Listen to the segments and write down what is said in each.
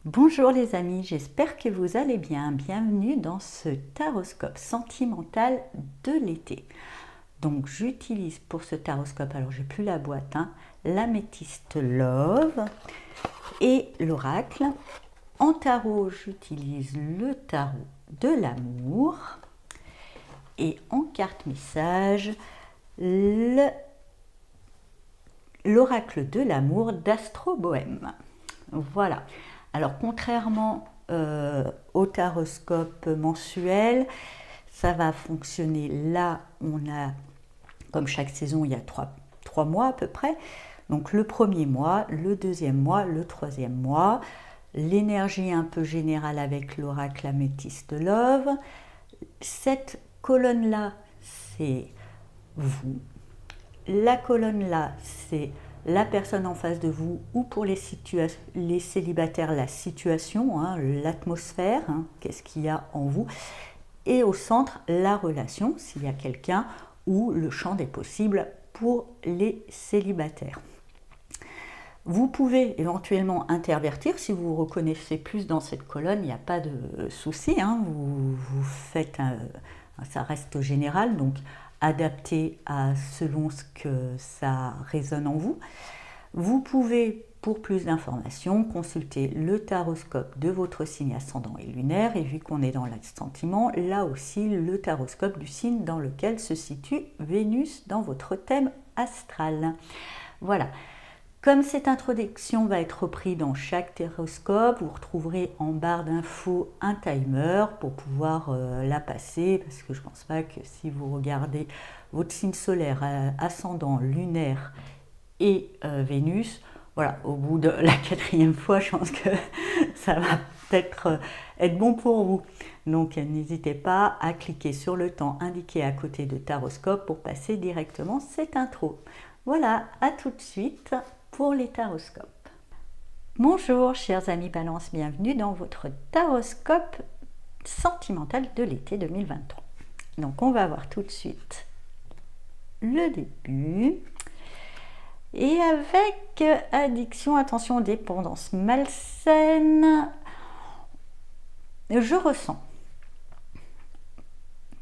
Bonjour les amis, j'espère que vous allez bien. Bienvenue dans ce taroscope sentimental de l'été. Donc j'utilise pour ce taroscope, alors j'ai plus la boîte, l'améthyste Love et l'oracle. En tarot, j'utilise le tarot de l'amour et en carte message, l'oracle de l'amour d'Astro Bohème. Voilà. Alors contrairement au taroscope mensuel, ça va fonctionner là, on a, comme chaque saison, il y a trois mois à peu près. Donc le premier mois, le deuxième mois, le troisième mois, l'énergie un peu générale avec l'oracle améthyste Love. Cette colonne-là, c'est vous. La colonne-là, c'est la personne en face de vous, ou pour les célibataires, la situation, l'atmosphère, qu'est-ce qu'il y a en vous. Et au centre, la relation, s'il y a quelqu'un, ou le champ des possibles pour les célibataires. Vous pouvez éventuellement intervertir si vous vous reconnaissez plus dans cette colonne, il n'y a pas de souci, vous faites ça reste général, donc adapté à selon ce que ça résonne en vous. Vous pouvez, pour plus d'informations, consulter le taroscope de votre signe ascendant et lunaire, et vu qu'on est dans l'assentiment, là aussi le taroscope du signe dans lequel se situe Vénus dans votre thème astral. Voilà. Comme cette introduction va être reprise dans chaque taroscope, vous retrouverez en barre d'infos un timer pour pouvoir la passer, parce que je ne pense pas que si vous regardez votre signe solaire, ascendant, lunaire et Vénus, voilà, au bout de la quatrième fois, je pense que ça va peut-être être bon pour vous. Donc n'hésitez pas à cliquer sur le temps indiqué à côté de taroscope pour passer directement cette intro. Voilà, à tout de suite pour les taroscopes. Bonjour chers amis Balance, bienvenue dans votre taroscope sentimental de l'été 2023. Donc on va voir tout de suite le début. Et avec addiction, attention, dépendance malsaine, je ressens,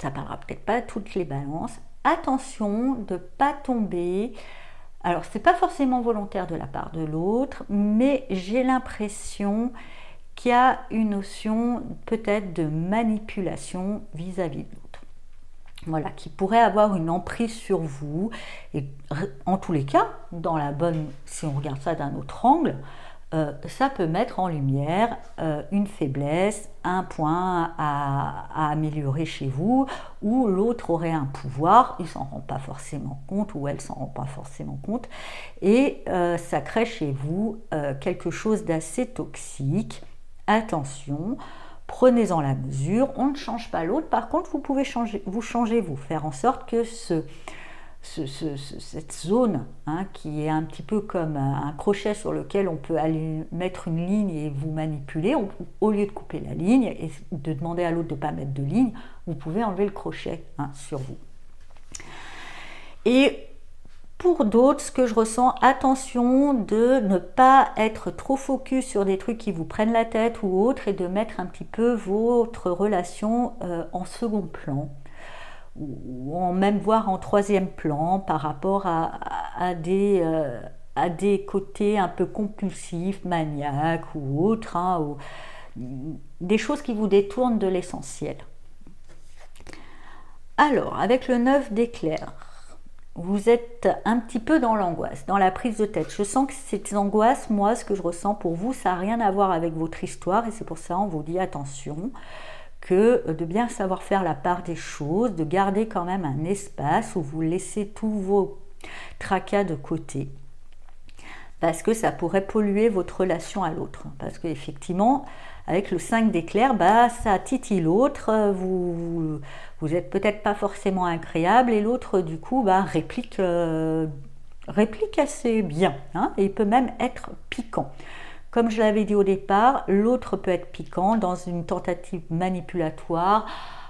ça parlera peut-être pas à toutes les balances, attention de ne pas tomber. Alors, ce n'est pas forcément volontaire de la part de l'autre, mais j'ai l'impression qu'il y a une notion peut-être de manipulation vis-à-vis de l'autre. Voilà, qui pourrait avoir une emprise sur vous. Et en tous les cas, dans la bonne, si on regarde ça d'un autre angle, ça peut mettre en lumière une faiblesse, un point à améliorer chez vous, où l'autre aurait un pouvoir, il s'en rend pas forcément compte, ou elle s'en rend pas forcément compte, et ça crée chez vous quelque chose d'assez toxique. Attention, prenez-en la mesure, on ne change pas l'autre, par contre vous pouvez changer, vous faire en sorte que cette zone qui est un petit peu comme un crochet sur lequel on peut aller mettre une ligne et vous manipuler, au lieu de couper la ligne et de demander à l'autre de ne pas mettre de ligne, vous pouvez enlever le crochet sur vous. Et pour d'autres, ce que je ressens, attention de ne pas être trop focus sur des trucs qui vous prennent la tête ou autre, et de mettre un petit peu votre relation en second plan, ou en même voir en troisième plan par rapport à des côtés un peu compulsifs, maniaques ou autres, ou des choses qui vous détournent de l'essentiel. Alors, avec le 9 d'éclair, vous êtes un petit peu dans l'angoisse, dans la prise de tête. Je sens que cette angoisse, moi, ce que je ressens pour vous, ça n'a rien à voir avec votre histoire, et c'est pour ça qu'on vous dit attention, que de bien savoir faire la part des choses, de garder quand même un espace où vous laissez tous vos tracas de côté, parce que ça pourrait polluer votre relation à l'autre. Parce qu'effectivement, avec le 5 d'éclair, ça titille l'autre, vous n'êtes peut-être pas forcément agréable, et l'autre du coup réplique assez bien, et il peut même être piquant. Comme je l'avais dit au départ, l'autre peut être piquant dans une tentative manipulatoire.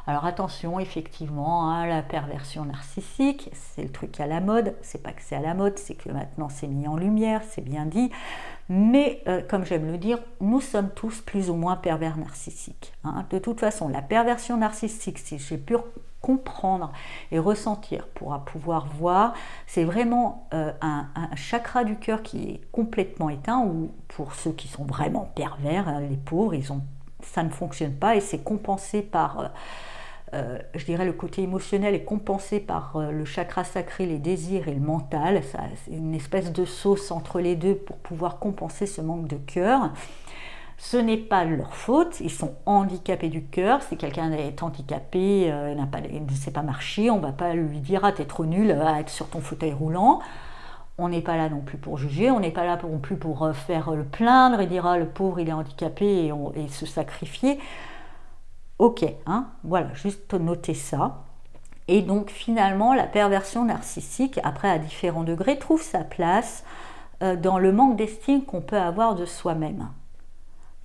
Alors attention, effectivement, hein, la perversion narcissique, c'est le truc à la mode. C'est pas que c'est à la mode, c'est que maintenant c'est mis en lumière, c'est bien dit. Mais comme j'aime le dire, nous sommes tous plus ou moins pervers narcissiques, hein. De toute façon, la perversion narcissique, si j'ai pu comprendre et ressentir pour pouvoir voir, c'est vraiment un chakra du cœur qui est complètement éteint, ou pour ceux qui sont vraiment pervers, hein, les pauvres, ça ne fonctionne pas, et c'est compensé par je dirais le côté émotionnel est compensé par le chakra sacré, les désirs et le mental. C'est une espèce de sauce entre les deux pour pouvoir compenser ce manque de cœur. Ce n'est pas leur faute, ils sont handicapés du cœur. Si quelqu'un est handicapé, ne sait pas marcher, on ne va pas lui dire ah t'es trop nul à être sur ton fauteuil roulant. On n'est pas là non plus pour juger, on n'est pas là non plus pour faire le plaindre et dire ah le pauvre il est handicapé et se sacrifier. Ok, hein, voilà, juste noter ça. Et donc finalement, la perversion narcissique, après à différents degrés, trouve sa place dans le manque d'estime qu'on peut avoir de soi-même.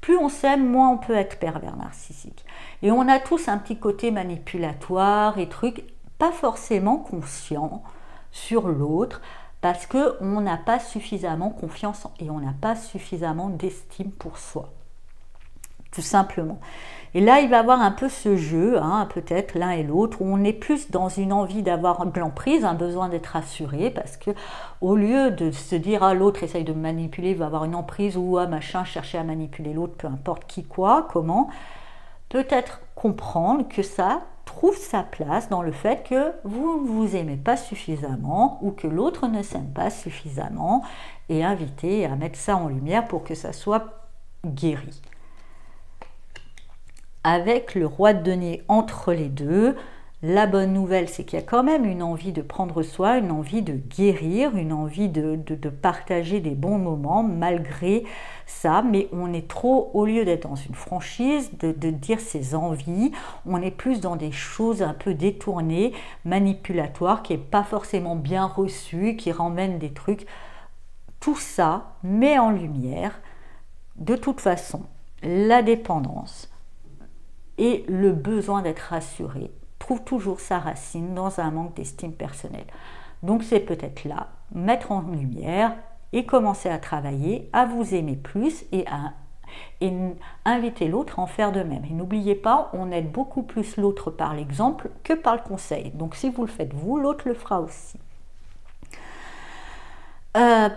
Plus on s'aime, moins on peut être pervers narcissique. Et on a tous un petit côté manipulatoire et trucs, pas forcément conscient sur l'autre, parce qu'on n'a pas suffisamment confiance et on n'a pas suffisamment d'estime pour soi. Tout simplement. Et là, il va y avoir un peu ce jeu, hein, peut-être l'un et l'autre, où on est plus dans une envie d'avoir de l'emprise, un besoin d'être assuré, parce que au lieu de se dire ah l'autre essaye de me manipuler, il va avoir une emprise, ou ah machin, chercher à manipuler l'autre, peu importe qui, quoi, comment, peut-être comprendre que ça trouve sa place dans le fait que vous ne vous aimez pas suffisamment, ou que l'autre ne s'aime pas suffisamment, et inviter à mettre ça en lumière pour que ça soit guéri. Avec le roi de denier entre les deux, la bonne nouvelle, c'est qu'il y a quand même une envie de prendre soin, une envie de guérir, une envie de partager des bons moments malgré ça, mais on est trop, au lieu d'être dans une franchise, de dire ses envies, on est plus dans des choses un peu détournées, manipulatoires, qui n'est pas forcément bien reçu, qui ramènent des trucs. Tout ça met en lumière, de toute façon, la dépendance et le besoin d'être rassuré trouve toujours sa racine dans un manque d'estime personnelle. Donc c'est peut-être là, mettre en lumière et commencer à travailler, à vous aimer plus et inviter l'autre à en faire de même. Et n'oubliez pas, on aide beaucoup plus l'autre par l'exemple que par le conseil. Donc si vous le faites vous, l'autre le fera aussi.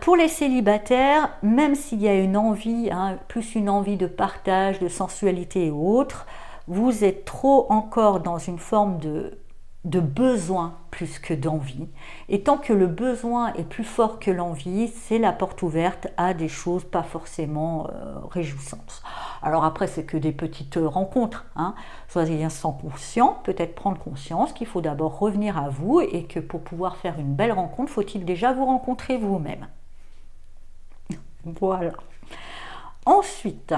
Pour les célibataires, même s'il y a une envie, hein, plus une envie de partage, de sensualité et autres, vous êtes trop encore dans une forme de besoin plus que d'envie. Et tant que le besoin est plus fort que l'envie, c'est la porte ouverte à des choses pas forcément réjouissantes. Alors après, c'est que des petites rencontres, hein. Soyez sans conscient, peut-être prendre conscience qu'il faut d'abord revenir à vous et que pour pouvoir faire une belle rencontre, faut-il déjà vous rencontrer vous-même. Voilà. Ensuite,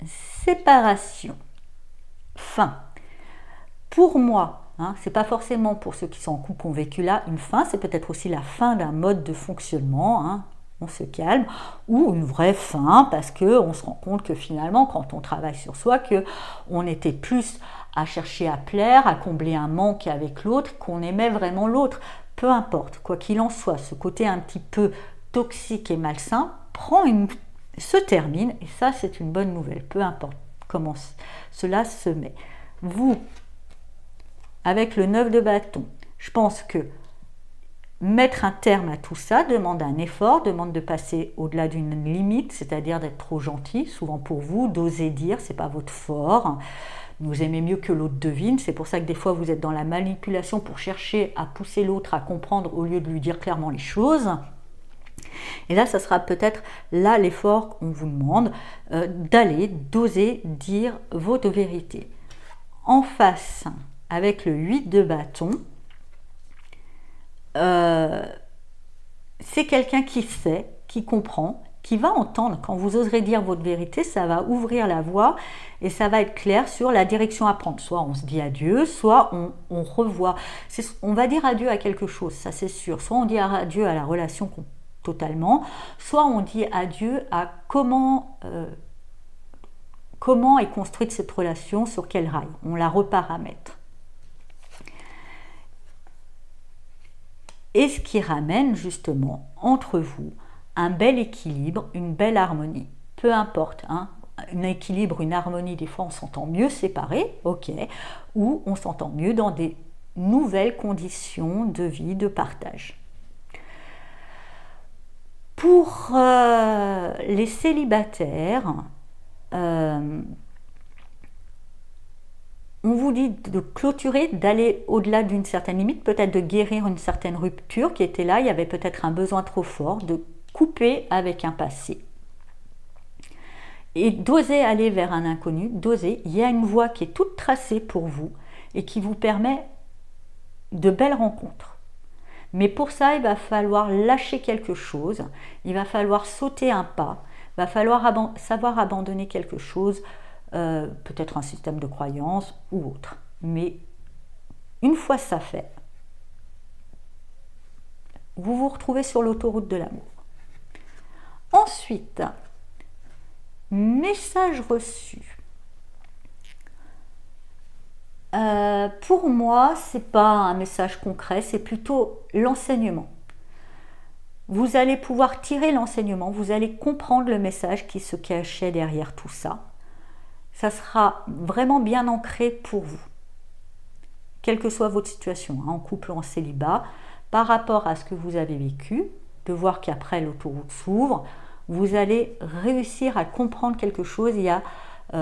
séparation. Fin. Pour moi, hein, c'est pas forcément pour ceux qui sont en couple qui ont vécu là une fin, c'est peut-être aussi la fin d'un mode de fonctionnement, hein, on se calme, ou une vraie fin parce qu'on se rend compte que finalement quand on travaille sur soi, qu'on était plus à chercher à plaire, à combler un manque avec l'autre, qu'on aimait vraiment l'autre. Peu importe, quoi qu'il en soit, ce côté un petit peu toxique et malsain se termine, et ça c'est une bonne nouvelle, peu importe comment cela se met. Vous, avec le 9 de bâton, je pense que mettre un terme à tout ça demande un effort, demande de passer au-delà d'une limite, c'est-à-dire d'être trop gentil, souvent pour vous, d'oser dire, c'est pas votre fort, vous aimez mieux que l'autre devine, c'est pour ça que des fois vous êtes dans la manipulation pour chercher à pousser l'autre à comprendre au lieu de lui dire clairement les choses. Et là, ça sera peut-être là l'effort qu'on vous demande, d'oser dire votre vérité. En face, avec le 8 de bâton, c'est quelqu'un qui sait, qui comprend, qui va entendre. Quand vous oserez dire votre vérité, ça va ouvrir la voie et ça va être clair sur la direction à prendre. Soit on se dit adieu, soit on revoit. On va dire adieu à quelque chose, ça c'est sûr. Soit on dit adieu à la relation totalement, soit on dit adieu à comment comment est construite cette relation, sur quel rail. On la reparamètre. Et ce qui ramène justement entre vous un bel équilibre, une belle harmonie. Peu importe, hein, un équilibre, une harmonie, des fois on s'entend mieux séparés, ok, ou on s'entend mieux dans des nouvelles conditions de vie, de partage. Pour les célibataires, on vous dit de clôturer, d'aller au-delà d'une certaine limite, peut-être de guérir une certaine rupture qui était là, il y avait peut-être un besoin trop fort, de couper avec un passé. Et d'oser aller vers un inconnu, d'oser, il y a une voie qui est toute tracée pour vous et qui vous permet de belles rencontres. Mais pour ça, il va falloir lâcher quelque chose, il va falloir sauter un pas, il va falloir savoir abandonner quelque chose, peut-être un système de croyance ou autre. Mais une fois ça fait, vous vous retrouvez sur l'autoroute de l'amour. Ensuite, message reçu. Pour moi, c'est pas un message concret, c'est plutôt l'enseignement. Vous allez pouvoir tirer l'enseignement, vous allez comprendre le message qui se cachait derrière tout ça. Ça sera vraiment bien ancré pour vous, quelle que soit votre situation, hein, en couple ou en célibat, par rapport à ce que vous avez vécu, de voir qu'après l'autoroute s'ouvre, vous allez réussir à comprendre quelque chose, il y a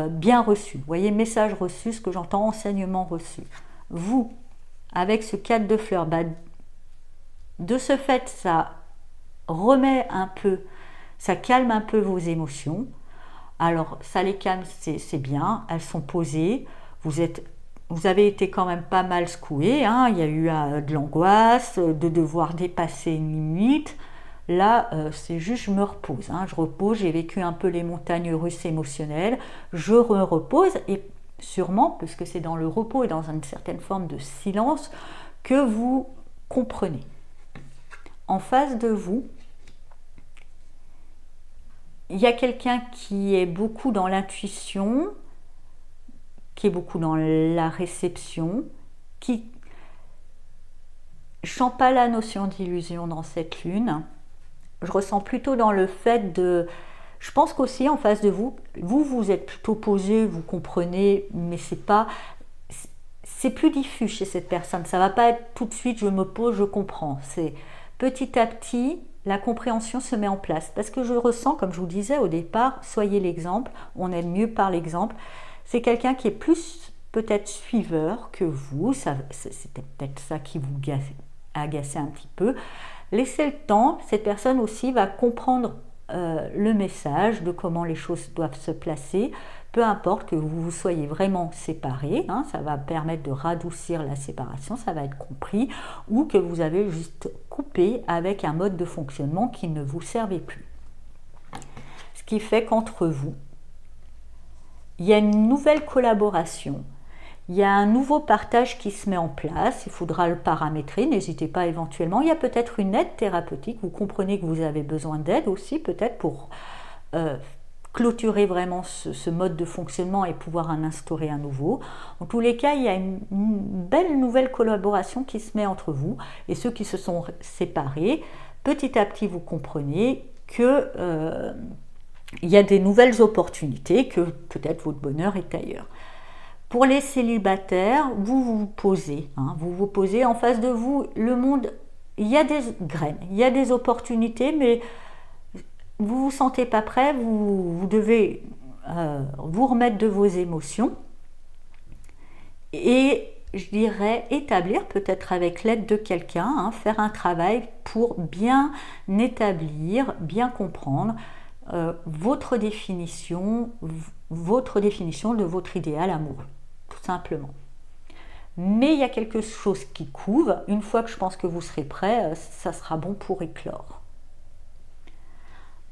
bien reçu. Vous voyez, message reçu, ce que j'entends, enseignement reçu. Vous, avec ce 4 de fleurs, de ce fait, ça remet un peu, ça calme un peu vos émotions. Alors, ça les calme, c'est bien, elles sont posées, vous avez été quand même pas mal secoué, hein, il y a eu de l'angoisse, de devoir dépasser une limite. Là, c'est juste je me repose, hein, je repose, j'ai vécu un peu les montagnes russes émotionnelles, je me repose et sûrement, puisque c'est dans le repos et dans une certaine forme de silence, que vous comprenez. En face de vous, il y a quelqu'un qui est beaucoup dans l'intuition, qui est beaucoup dans la réception, qui ne sent pas la notion d'illusion dans cette lune. Je ressens plutôt dans le fait de... Je pense qu'aussi en face de vous, vous êtes plutôt posé, vous comprenez, mais c'est plus diffus chez cette personne. Ça ne va pas être tout de suite, je me pose, je comprends. C'est petit à petit, la compréhension se met en place. Parce que je ressens, comme je vous disais au départ, soyez l'exemple, on aime mieux par l'exemple. C'est quelqu'un qui est plus peut-être suiveur que vous. C'était peut-être ça qui vous agaçait un petit peu. Laissez le temps, cette personne aussi va comprendre le message de comment les choses doivent se placer, peu importe que vous soyez vraiment séparés, hein, ça va permettre de radoucir la séparation, ça va être compris, ou que vous avez juste coupé avec un mode de fonctionnement qui ne vous servait plus. Ce qui fait qu'entre vous, il y a une nouvelle collaboration. Il y a un nouveau partage qui se met en place, il faudra le paramétrer, n'hésitez pas éventuellement. Il y a peut-être une aide thérapeutique, vous comprenez que vous avez besoin d'aide aussi, peut-être pour clôturer vraiment ce mode de fonctionnement et pouvoir en instaurer un nouveau. En tous les cas, il y a une belle nouvelle collaboration qui se met entre vous et ceux qui se sont séparés. Petit à petit, vous comprenez que il y a des nouvelles opportunités, que peut-être votre bonheur est ailleurs. Pour les célibataires, vous vous posez, hein, vous vous posez en face de vous, le monde, il y a des graines, il y a des opportunités, mais vous ne vous sentez pas prêt, vous devez vous remettre de vos émotions et je dirais établir, peut-être avec l'aide de quelqu'un, hein, faire un travail pour bien établir, bien comprendre votre définition de votre idéal amoureux, tout simplement. Mais il y a quelque chose qui couve, une fois que je pense que vous serez prêt, ça sera bon pour éclore.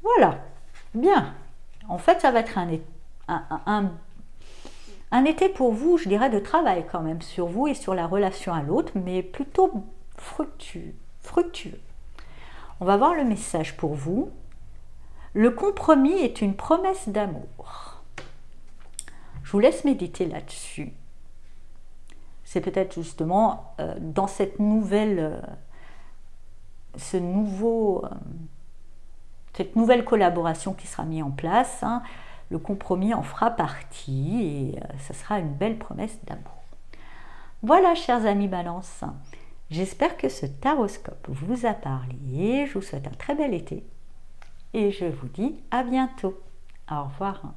Voilà, bien. En fait, ça va être un été pour vous, je dirais, de travail quand même, sur vous et sur la relation à l'autre, mais plutôt fructueux. On va voir le message pour vous. Le compromis est une promesse d'amour. vous laisse méditer là-dessus. C'est peut-être justement dans cette nouvelle collaboration qui sera mise en place, hein, le compromis en fera partie et ça sera une belle promesse d'amour. Voilà, chers amis Balance, j'espère que ce taroscope vous a parlé. Je vous souhaite un très bel été et je vous dis à bientôt. Au revoir.